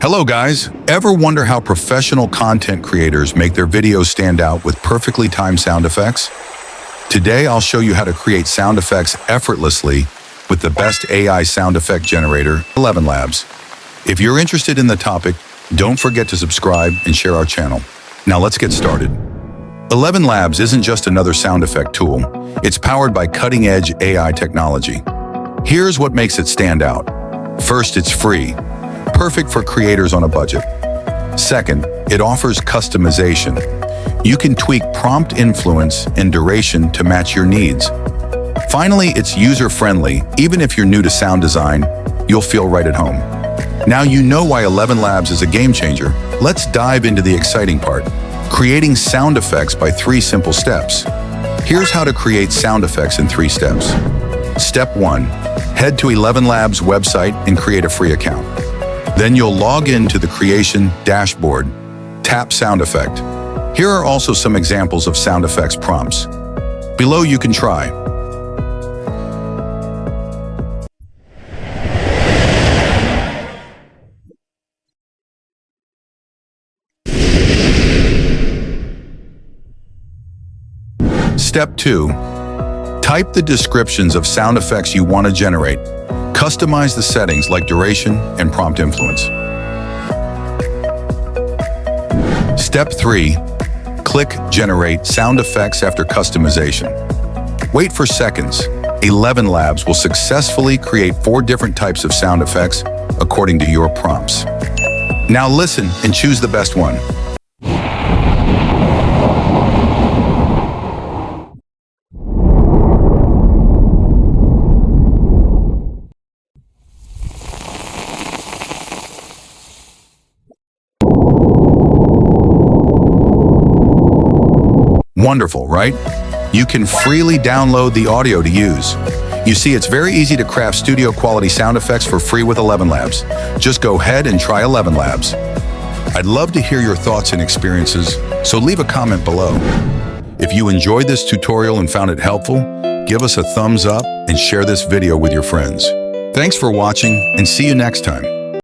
Hello guys, ever wonder how professional content creators make their videos stand out with perfectly timed sound effects? Today I'll show you how to create sound effects effortlessly with the best AI sound effect generator, Elevenlabs. If you're interested in the topic, don't forget to subscribe and share our channel. Now let's get started. Elevenlabs isn't just another sound effect tool, it's powered by cutting-edge AI technology. Here's what makes it stand out. First, it's free. Perfect for creators on a budget. Second, it offers customization. You can tweak prompt influence and duration to match your needs. Finally, it's user-friendly. Even if you're new to sound design, you'll feel right at home. Now you know why Elevenlabs is a game changer. Let's dive into the exciting part, creating sound effects by 3 simple steps. Here's how to create sound effects in 3 steps. Step 1, head to Elevenlabs website and create a free account. Then you'll log in to the creation dashboard. Tap sound effect. Here are also some examples of sound effects prompts. Below you can try. Step 2. Type the descriptions of sound effects you want to generate. Customize the settings like duration and prompt influence. Step 3. Click Generate Sound Effects after customization. Wait for seconds. Elevenlabs will successfully create 4 different types of sound effects according to your prompts. Now listen and choose the best one. Wonderful, right? You can freely download the audio to use. You see, it's very easy to craft studio quality sound effects for free with Elevenlabs. Just go ahead and try Elevenlabs. I'd love to hear your thoughts and experiences, so leave a comment below. If you enjoyed this tutorial and found it helpful, give us a thumbs up and share this video with your friends. Thanks for watching and see you next time.